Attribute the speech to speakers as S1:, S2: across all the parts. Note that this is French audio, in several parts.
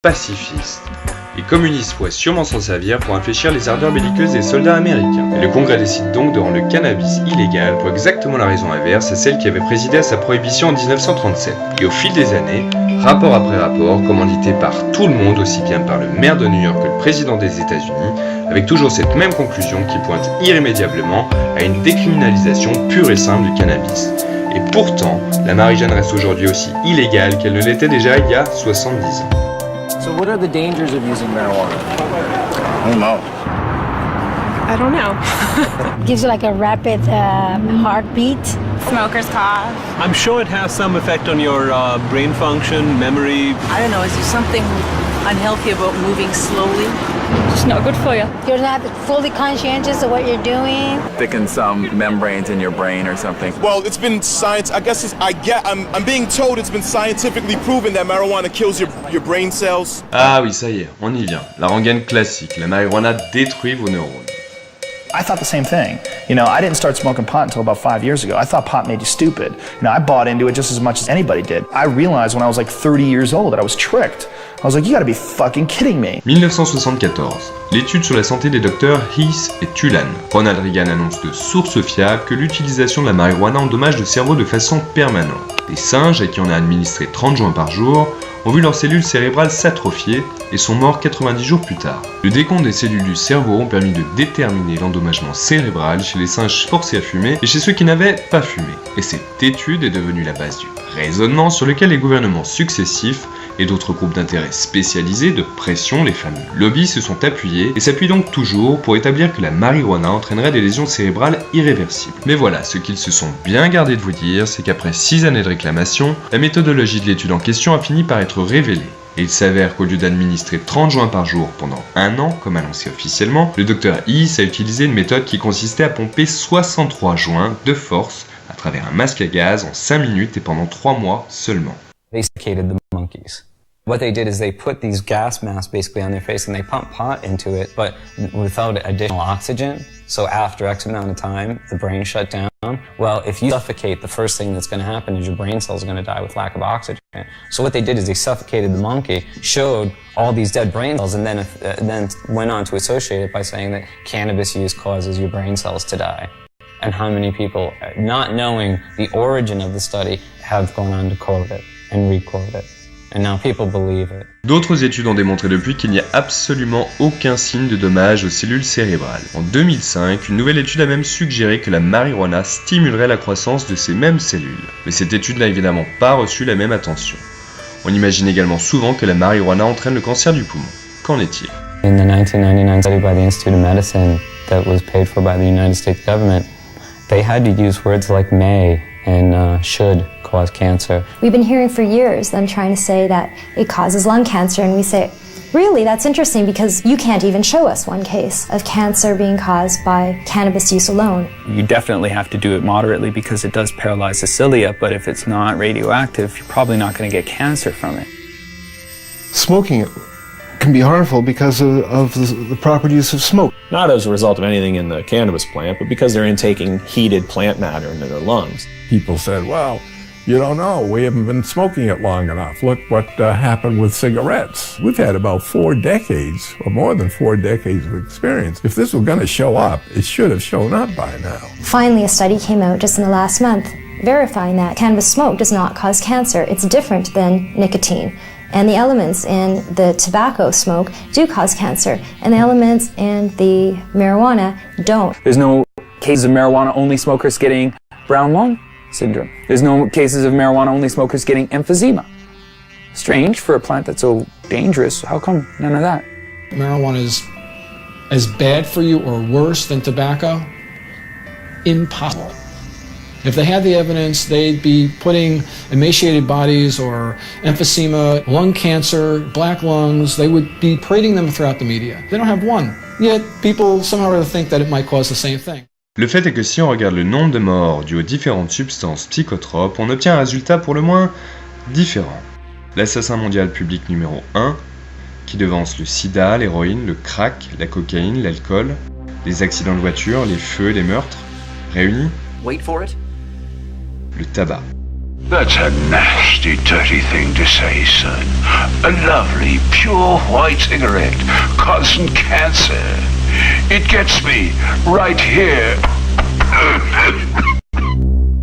S1: pacifiste. Les communistes pourraient sûrement s'en servir pour infléchir les ardeurs belliqueuses des soldats américains. Et le Congrès décide donc de rendre le cannabis illégal pour exactement la raison inverse à celle qui avait présidé à sa prohibition en 1937. Et au fil des années, rapport après rapport, commandité par tout le monde, aussi bien par le maire de New York que le président des États-Unis, avec toujours cette même conclusion qui pointe irrémédiablement à une décriminalisation pure et simple du cannabis. Et pourtant, la marijuana reste aujourd'hui aussi illégale qu'elle ne l'était déjà il y a 70 ans.
S2: So what are the dangers of using marijuana?
S3: I don't know.
S4: I don't know.
S5: Gives you like a rapid heartbeat.
S4: Smoker's cough.
S6: I'm sure it has some effect on your brain function, memory.
S7: I don't know, is there something unhealthy about moving slowly?
S4: It's not good for you.
S5: You're not fully conscientious of what you're doing.
S3: Thicken some membranes in your brain or something.
S8: Well, it's been science. I guess I'm being told it's been scientifically proven that marijuana kills your brain cells.
S1: Ah oui, ça y est, on y vient. La rengaine classique, la marijuana détruit vos neurones.
S2: I thought the same thing. You know, I didn't start smoking pot until about 5 years ago. I thought pot made you stupid. You know, I bought into it just as much as anybody did. I realized when I was like 30 years old that I was tricked. I was like, you gotta be fucking kidding me.
S1: 1974. L'étude sur la santé des docteurs Heath et Tulane. Ronald Reagan annonce de sources fiables que l'utilisation de la marijuana endommage le cerveau de façon permanente. Des singes à qui on a administré 30 joints par jour ont vu leurs cellules cérébrales s'atrophier et sont morts 90 jours plus tard. Le décompte des cellules du cerveau ont permis de déterminer l'endommagement cérébral chez les singes forcés à fumer et chez ceux qui n'avaient pas fumé. Et cette étude est devenue la base du raisonnement sur lequel les gouvernements successifs et d'autres groupes d'intérêt spécialisés de pression, les fameux lobbies, se sont appuyés et s'appuient donc toujours pour établir que la marijuana entraînerait des lésions cérébrales irréversibles. Mais voilà, ce qu'ils se sont bien gardés de vous dire, c'est qu'après 6 années de réclamation, la méthodologie de l'étude en question a fini par être révélée. Et il s'avère qu'au lieu d'administrer 30 joints par jour pendant 1 an, comme annoncé officiellement, le Dr Heath a utilisé une méthode qui consistait à pomper 63 joints de force à travers un masque à gaz en 5 minutes et pendant 3 mois seulement.
S9: They suffocated the monkeys. What they did is they put these gas masks basically on their face and they pumped pot into it, but without additional oxygen. So after X amount of time, the brain shut down. Well, if you suffocate, the first thing that's going to happen is your brain cells are going to die with lack of oxygen. So what they did is they suffocated the monkey, showed all these dead brain cells, and then went on to associate it by saying that cannabis use causes your brain cells to die. And how many people, not knowing the origin of the study, have gone on to quote it and re-quote it. And now people believe it.
S1: D'autres études ont démontré depuis qu'il n'y a absolument aucun signe de dommage aux cellules cérébrales. En 2005, une nouvelle étude a même suggéré que la marijuana stimulerait la croissance de ces mêmes cellules. Mais cette étude n'a évidemment pas reçu la même attention. On imagine également souvent que la marijuana entraîne le cancer du poumon. Qu'en est-il?
S9: In the 1999 study by the Institute of Medicine that was paid for by the United States government, they had to use words like may and should cause cancer.
S5: We've been hearing for years them trying to say that it causes lung cancer, and we say, really, that's interesting because you can't even show us one case of cancer being caused by cannabis use alone.
S10: You definitely have to do it moderately because it does paralyze the cilia, but if it's not radioactive, you're probably not going to get cancer from it.
S11: Smoking it can be harmful because of the properties of smoke.
S12: Not as a result of anything in the cannabis plant, but because they're intaking heated plant matter into their lungs.
S13: People said, well, you don't know, we haven't been smoking it long enough. Look what happened with cigarettes. We've had about 4 decades, or more than 4 decades of experience. If this was going to show up, it should have shown up by now.
S5: Finally, a study came out just in the last month verifying that cannabis smoke does not cause cancer. It's different than nicotine. And the elements in the tobacco smoke do cause cancer, and the elements in the marijuana don't.
S10: There's no cases of marijuana-only smokers getting brown lung syndrome. There's no cases of marijuana-only smokers getting emphysema. Strange for a plant that's so dangerous. How come none of that?
S14: Marijuana is as bad for you or worse than tobacco? Impossible. If they had the evidence, they'd be putting emaciated bodies or emphysema, lung cancer, black lungs, they would be parading them throughout the media. They don't have one. Yet people somehow or other think that it might cause the same thing.
S1: Le fait est que si on regarde le nombre de morts dues aux différentes substances psychotropes, on obtient un résultat pour le moins différent. L'assassin mondial public numéro 1, qui devance le sida, l'héroïne, le crack, la cocaïne, l'alcool, les accidents de voiture, les feux, les meurtres, réunis.
S7: Wait for it.
S1: Le tabac.
S15: That's a nasty, dirty thing to say, son. A lovely, pure white cigarette causing cancer. It gets me right here.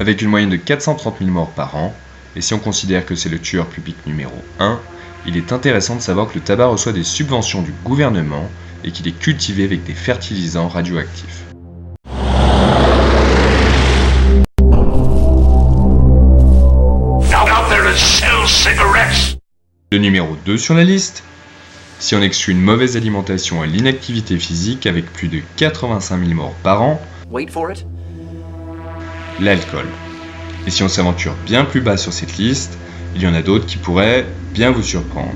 S1: Avec une moyenne de 430 000 morts par an, et si on considère que c'est le tueur public numéro 1, il est intéressant de savoir que le tabac reçoit des subventions du gouvernement et qu'il est cultivé avec des fertilisants radioactifs. Le numéro 2 sur la liste, si on exclut une mauvaise alimentation et l'inactivité physique avec plus de 85 000 morts par an, l'alcool. Et si on s'aventure bien plus bas sur cette liste, il y en a d'autres qui pourraient bien vous surprendre.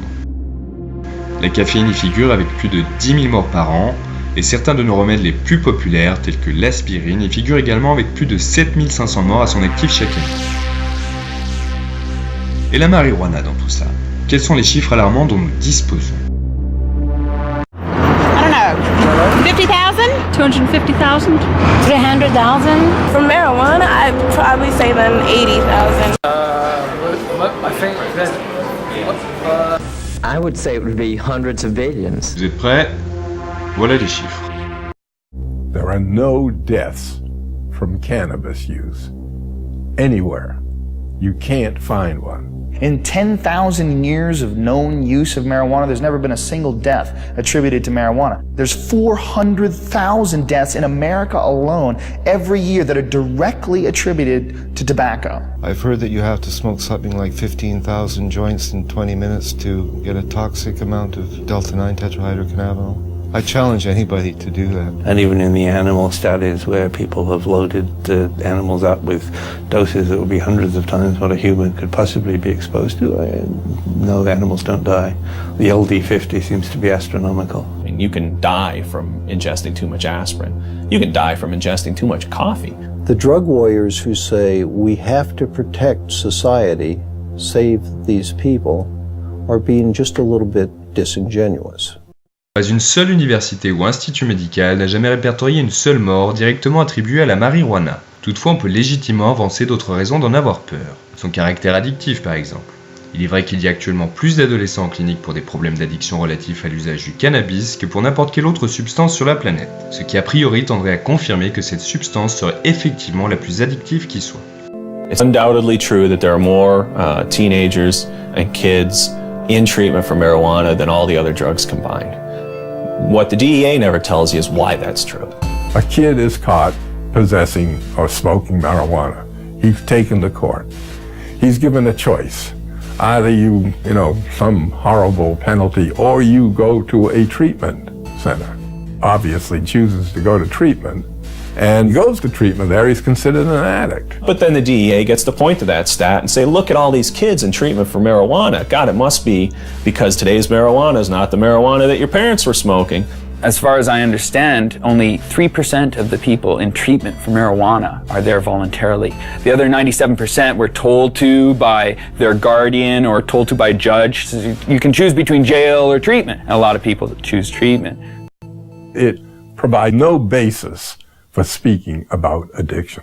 S1: La caféine y figure avec plus de 10 000 morts par an, et certains de nos remèdes les plus populaires, tels que l'aspirine, y figurent également avec plus de 7 500 morts à son actif chaque année. Et la marijuana dans tout ça? Quels sont les chiffres alarmants dont nous disposons?
S4: I don't know. 50,000? 250,000?
S7: 300,000? For marijuana, I'd probably say then 80,000.
S16: I would say it would be hundreds of billions.
S1: Vous êtes prêts? Voilà les chiffres.
S13: There are no deaths from cannabis use anywhere. You can't find one.
S2: In 10,000 years of known use of marijuana, there's never been a single death attributed to marijuana. There's 400,000 deaths in America alone every year that are directly attributed to tobacco.
S11: I've heard that you have to smoke something like 15,000 joints in 20 minutes to get a toxic amount of delta-9 tetrahydrocannabinol. I challenge anybody to do that.
S17: And even in the animal studies where people have loaded the animals up with doses that would be hundreds of times what a human could possibly be exposed to, no, the animals don't die. The LD50 seems to be astronomical.
S12: I mean, you can die from ingesting too much aspirin. You can die from ingesting too much coffee.
S18: The drug warriors who say we have to protect society, save these people, are being just a little bit disingenuous.
S1: Pas une seule université ou institut médical n'a jamais répertorié une seule mort directement attribuée à la marijuana. Toutefois, on peut légitimement avancer d'autres raisons d'en avoir peur. Son caractère addictif par exemple. Il est vrai qu'il y a actuellement plus d'adolescents en clinique pour des problèmes d'addiction relatifs à l'usage du cannabis que pour n'importe quelle autre substance sur la planète. Ce qui a priori tendrait à confirmer que cette substance serait effectivement la plus addictive qui soit.
S12: It's undoubtedly true that there are more teenagers and kids in treatment for marijuana than all the other drugs combined. What the DEA never tells you is why that's true.
S13: A kid is caught possessing or smoking marijuana. He's taken to court. He's given a choice. Either you some horrible penalty, or you go to a treatment center. Obviously chooses to go to treatment, and goes to treatment there, he's considered an addict.
S12: But then the DEA gets to point to that stat and say, look at all these kids in treatment for marijuana. God, it must be because today's marijuana is not the marijuana that your parents were smoking.
S10: As far as I understand, only 3% of the people in treatment for marijuana are there voluntarily. The other 97% were told to by their guardian or told to by a judge. So you can choose between jail or treatment. And a lot of people choose treatment.
S13: It provides no basis for speaking about addiction.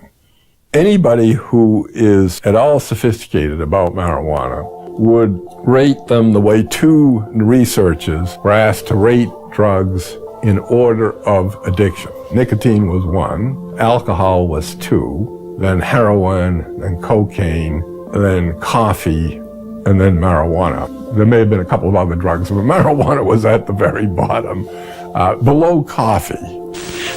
S13: Anybody who is at all sophisticated about marijuana would rate them the way two researchers were asked to rate drugs in order of addiction. Nicotine was 1, alcohol was 2, then heroin, then cocaine, then coffee, and then marijuana. There may have been a couple of other drugs, but marijuana was at the very bottom, below coffee.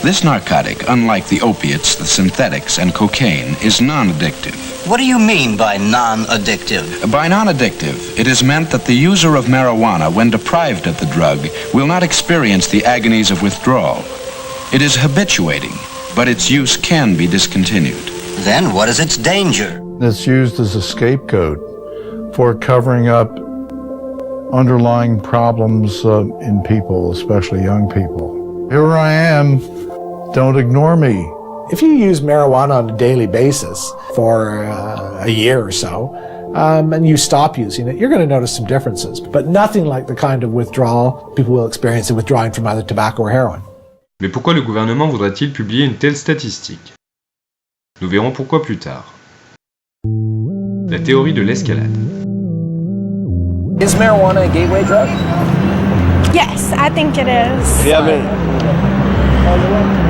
S19: This narcotic, unlike the opiates, the synthetics, and cocaine, is non-addictive.
S20: What do you mean by non-addictive?
S19: By non-addictive, it is meant that the user of marijuana, when deprived of the drug, will not experience the agonies of withdrawal. It is habituating, but its use can be discontinued.
S20: Then what is its danger?
S11: It's used as a scapegoat for covering up underlying problems in people, especially young people. Here I am. Don't ignore me.
S21: If you use marijuana on a daily basis for a year or so, and you stop using it, you're going to notice some differences, but nothing like the kind of withdrawal people will experience in withdrawing from either tobacco or heroin.
S1: Mais pourquoi le gouvernement voudrait-il publier une telle statistique? Nous verrons pourquoi plus tard. La théorie de l'escalade.
S6: Is marijuana a gateway drug?
S7: Yes, I think it is.
S6: You haven't.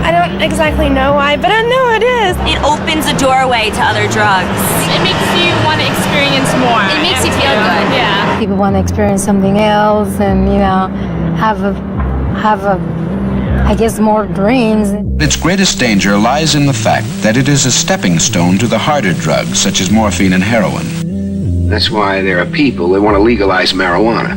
S7: I don't exactly know why, but I know it is.
S4: It opens a doorway to other drugs. It makes you want to experience more. It makes you feel good. Yeah.
S22: People want to experience something else and, have a I guess more dreams.
S19: Its greatest danger lies in the fact that it is a stepping stone to the harder drugs such as morphine and heroin.
S15: That's why there are people that want to legalize marijuana.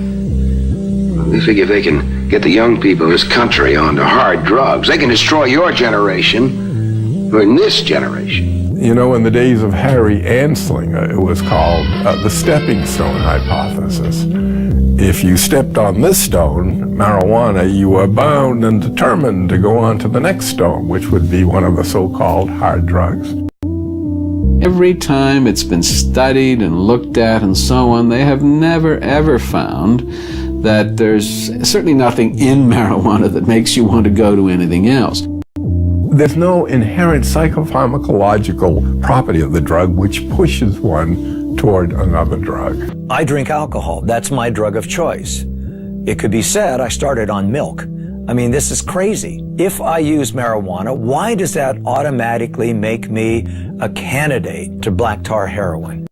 S15: They figure if they can get the young people in this country onto hard drugs, they can destroy your generation, or in this generation.
S13: You know, in the days of Harry Anslinger, it was called the stepping stone hypothesis. If you stepped on this stone, marijuana, you were bound and determined to go on to the next stone, which would be one of the so-called hard drugs.
S23: Every time it's been studied and looked at and so on, they have never ever found that there's certainly nothing in marijuana that makes you want to go to anything else.
S13: There's no inherent psychopharmacological property of the drug which pushes one toward another drug.
S24: I drink alcohol. That's my drug of choice. It could be said I started on milk. I mean, this is crazy. If I use marijuana, why does that automatically make me a candidate to black tar heroin?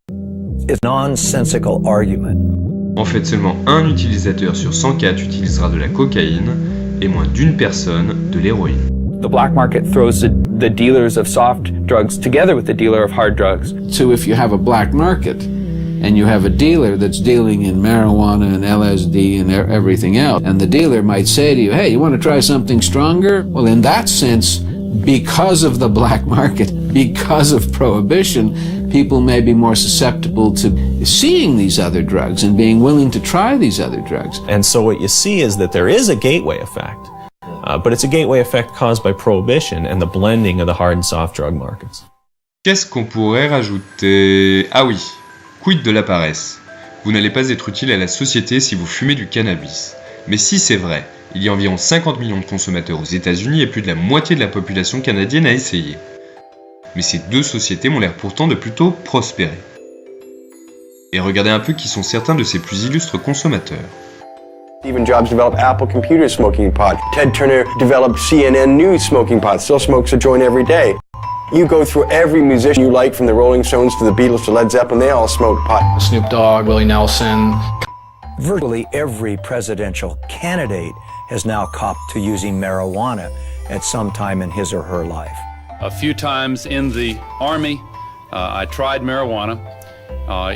S24: It's a nonsensical argument.
S1: En fait, seulement un utilisateur sur 104 utilisera de la cocaïne et moins d'une personne de l'héroïne.
S10: The black market throws the dealers of soft drugs together with the dealer of hard drugs.
S14: So if you have a black market and you have a dealer that's dealing in marijuana and LSD and everything else, and the dealer might say to you, hey, you want to try something stronger? Well, in that sense, because of the black market, because of prohibition, people may be more susceptible to seeing these other drugs and being willing to try these other drugs.
S12: And so what you see is that there is a gateway effect. But it's a gateway effect caused by prohibition and the blending of the hard and soft drug markets.
S1: Qu'est-ce qu'on pourrait rajouter? Ah oui, quid de la paresse? Vous n'allez pas être utile à la société si vous fumez du cannabis. Mais si c'est vrai, il y a environ 50 millions de consommateurs aux États-Unis et plus de la moitié de la population canadienne a essayé. Mais ces deux sociétés m'ont l'air pourtant de plutôt prospérer. Et regardez un peu qui sont certains de ces plus illustres consommateurs.
S25: Steve Jobs developed Apple Computer smoking pot. Ted Turner developed CNN News smoking pot. Still smokes a joint every day. You go through every musician you like, from the Rolling Stones to the Beatles to Led Zeppelin, they all smoke pot.
S14: Snoop Dogg, Willie Nelson.
S24: Virtually every presidential candidate has now copped to using marijuana at some time in his or her life.
S26: A few times in the Army, I tried marijuana.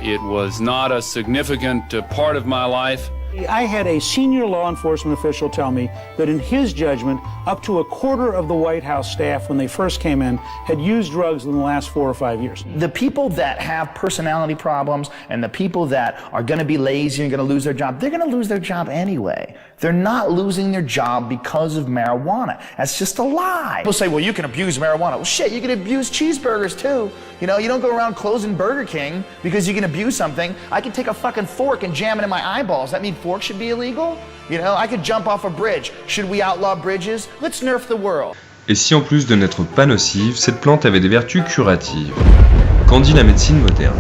S26: It was not a significant part of my life.
S27: I had a senior law enforcement official tell me that in his judgment, up to a quarter of the White House staff when they first came in had used drugs in the last 4 or 5 years.
S2: The people that have personality problems and the people that are going to be lazy and going to lose their job, they're going to lose their job anyway. They're not losing their job because of marijuana. That's just a lie. People say, well, you can abuse marijuana. Well, shit, you can abuse cheeseburgers too. You know, you don't go around closing Burger King because you can abuse something. I can take a fucking fork and jam it in my eyeballs. That mean forks should be illegal? You know, I could jump off a bridge. Should we outlaw bridges? Let's nerf the world.
S1: Et si en plus de n'être pas nocive, cette plante avait des vertus curatives? Qu'en dit la médecine moderne?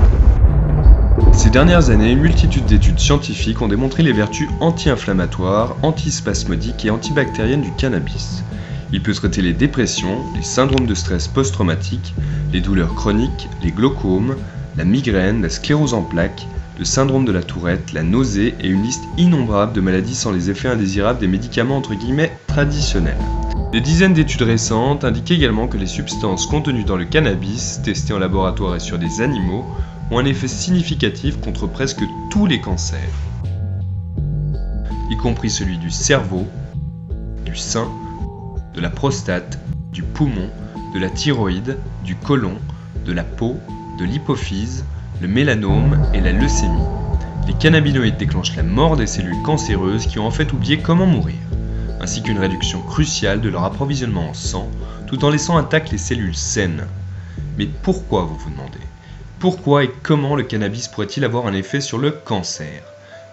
S1: Ces dernières années, une multitude d'études scientifiques ont démontré les vertus anti-inflammatoires, antispasmodiques et antibactériennes du cannabis. Il peut traiter les dépressions, les syndromes de stress post-traumatique, les douleurs chroniques, les glaucomes, la migraine, la sclérose en plaques, le syndrome de la tourette, la nausée et une liste innombrable de maladies sans les effets indésirables des médicaments entre guillemets traditionnels. Des dizaines d'études récentes indiquent également que les substances contenues dans le cannabis, testées en laboratoire et sur des animaux, ont un effet significatif contre presque tous les cancers, y compris celui du cerveau, du sein, de la prostate, du poumon, de la thyroïde, du côlon, de la peau, de l'hypophyse, le mélanome et la leucémie. Les cannabinoïdes déclenchent la mort des cellules cancéreuses qui ont en fait oublié comment mourir, ainsi qu'une réduction cruciale de leur approvisionnement en sang, tout en laissant intactes les cellules saines. Mais pourquoi, vous vous demandez? Pourquoi et comment le cannabis pourrait-il avoir un effet sur le cancer?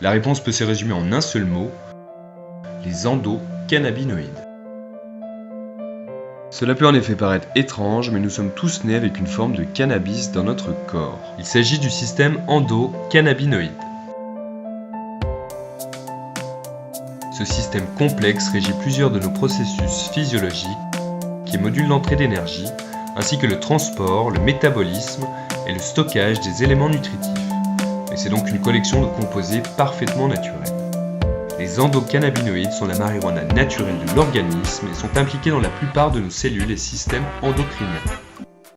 S1: La réponse peut se résumer en un seul mot: les endocannabinoïdes. Cela peut en effet paraître étrange, mais nous sommes tous nés avec une forme de cannabis dans notre corps. Il s'agit du système endocannabinoïde. Ce système complexe régit plusieurs de nos processus physiologiques qui modulent l'entrée d'énergie, ainsi que le transport, le métabolisme et le stockage des éléments nutritifs. Mais c'est donc une collection de composés parfaitement naturels. Les endocannabinoïdes sont la marijuana naturelle de l'organisme et sont impliqués dans la plupart de nos cellules et systèmes endocriniens.